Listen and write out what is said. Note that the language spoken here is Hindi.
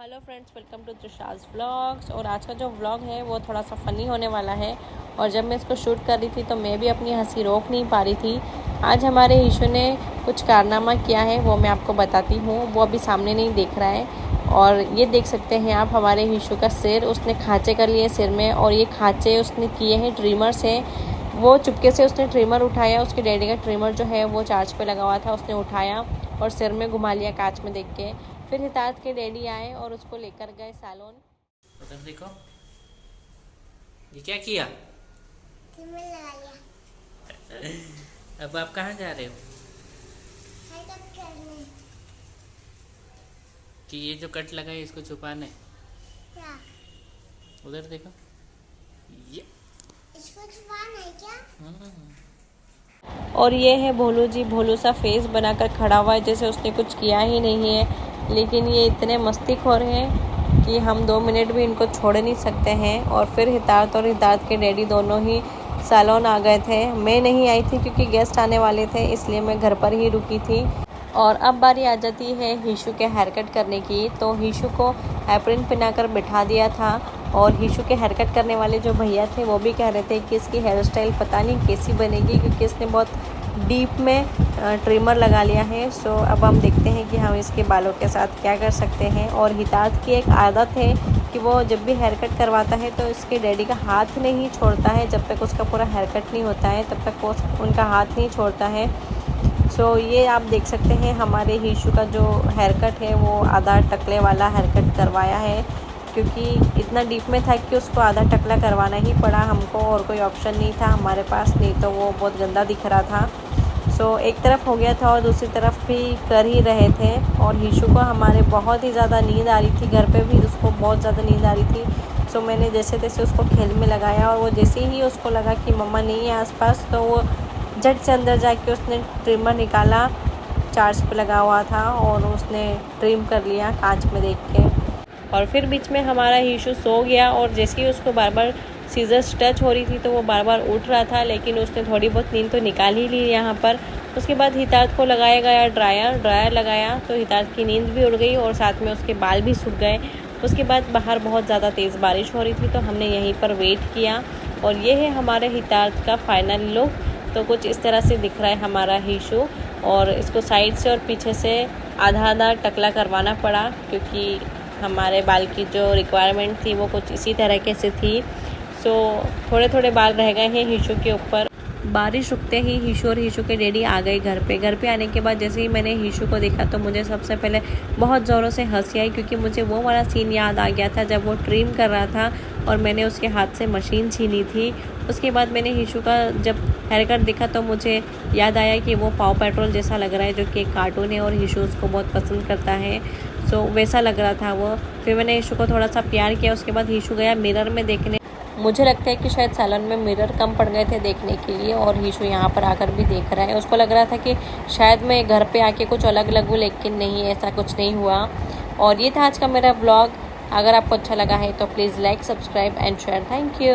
Hello friends, welcome to Trisha's vlogs. और आज का जो व्लॉग है वो थोड़ा सा फ़नी होने वाला है। और जब मैं इसको शूट कर रही थी तो मैं भी अपनी हंसी रोक नहीं पा रही थी। आज हमारे ईशू ने कुछ कारनामा किया है, वो मैं आपको बताती हूँ। वो अभी सामने नहीं देख रहा है। और ये देख सकते हैं आप, हमारे ईशू का सिर उसने खाँचे कर लिए सिर में। और ये खाँचे उसने किए हैं ट्रिमर से। वो चुपके से उसने ट्रिमर उठाया, उसके डैडी का ट्रिमर जो है वो चार्ज पे लगा हुआ था, उसने उठाया और सिर में घुमा लिया कांच में देख के। फिर हितार्थ के डैडी आए और उसको लेकर गए सैलून। उधर देखो, ये क्या किया? लगा लिया। अब आप कहाँ जा रहे हो? हरकत करने। कि ये जो कट लगा है इसको छुपाने? क्या? उधर देखो, ये इसको छुपाना है क्या? और ये है भोलू जी। भोलू सा फेस बनाकर खड़ा हुआ है जैसे उसने कुछ किया ही नहीं है। लेकिन ये इतने मस्तीखोर हैं कि हम 2 मिनट भी इनको छोड़ नहीं सकते हैं। और फिर हितार्थ और हितार्थ के डैडी दोनों ही सैलून आ गए थे। मैं नहीं आई थी क्योंकि गेस्ट आने वाले थे, इसलिए मैं घर पर ही रुकी थी। और अब बारी आ जाती है हीशु के हेयर कट करने की। तो हीशु को एप्रिन पहनाकर बिठा दिया था। और हीशु के हेयर कट करने वाले जो भैया थे वो भी कह रहे थे कि इसकी हेयर स्टाइल पता नहीं कैसी बनेगी, क्योंकि इसने बहुत डीप में ट्रिमर लगा लिया है। सो अब हम देखते हैं कि हम इसके बालों के साथ क्या कर सकते हैं। और हितार्थ की एक आदत है कि वो जब भी हेयर कट करवाता है तो इसके डैडी का हाथ नहीं छोड़ता है। जब तक उसका पूरा हेयर कट नहीं होता है तब तक वो उनका हाथ नहीं छोड़ता है। सो ये आप देख सकते हैं, हमारे हीशु का जो हेयर कट है वो आधा टकले वाला हेयर कट करवाया है, क्योंकि इतना डीप में था कि उसको आधा टकला करवाना ही पड़ा हमको। और कोई ऑप्शन नहीं था हमारे पास, नहीं तो वो बहुत गंदा दिख रहा था। सो एक तरफ हो गया था और दूसरी तरफ भी कर ही रहे थे। और हीशु को हमारे बहुत ही ज़्यादा नींद आ रही थी, घर पे भी उसको बहुत ज़्यादा नींद आ रही थी। सो मैंने जैसे तैसे उसको खेल में लगाया। और वो जैसे ही उसको लगा कि मम्मा नहीं है आसपास, तो वो झट से अंदर जाके उसने ट्रिमर निकाला, चार्ज पे लगा हुआ था, और उसने ट्रिम कर लिया कांच में देख के। और फिर बीच में हमारा हीशु सो गया। और जैसे ही उसको बार बार सीजर्स टच हो रही थी तो वो बार बार उठ रहा था, लेकिन उसने थोड़ी बहुत नींद तो निकाल ही ली यहाँ पर। उसके बाद हितार्थ को लगाया गया ड्रायर लगाया, तो हितार्थ की नींद भी उड़ गई और साथ में उसके बाल भी सूख गए। उसके बाद बाहर बहुत ज़्यादा तेज़ बारिश हो रही थी, तो हमने यहीं पर वेट किया। और ये है हमारे हितार्थ का फाइनल लुक। तो कुछ इस तरह से दिख रहा है हमारा हीशु। और इसको साइड से और पीछे से आधा आधा टकला करवाना पड़ा, क्योंकि हमारे बाल की जो रिक्वायरमेंट थी वो कुछ इसी तरीके से थी। सो थोड़े थोड़े बाल रह गए हैं हीशु के ऊपर। बारिश रुकते ही हीशु और हीशु के डैडी आ गए घर पे। घर पे आने के बाद जैसे ही मैंने हीशु को देखा तो मुझे सबसे पहले बहुत ज़ोरों से हंसी आई, क्योंकि मुझे वो वाला सीन याद आ गया था जब वो ट्रिम कर रहा था और मैंने उसके हाथ से मशीन छीनी थी। उसके बाद मैंने हीशु का जब हेयर कट देखा तो मुझे याद आया कि वो पाव पेट्रोल जैसा लग रहा है, जो कि एक कार्टून है और हीशु उसको बहुत पसंद करता है। सो वैसा लग रहा था वो। फिर मैंने हीशु को थोड़ा सा प्यार किया। उसके बाद हीशु गया मिरर में देखने। मुझे लगता है कि शायद सैलून में मिरर कम पड़ गए थे देखने के लिए, और हीशु यहाँ पर आकर भी देख रहा है। उसको लग रहा था कि शायद मैं घर पे आके कुछ अलग लगूँ, लेकिन नहीं, ऐसा कुछ नहीं हुआ। और ये था आज का मेरा व्लॉग। अगर आपको अच्छा लगा है तो please like, subscribe and share. Thank you.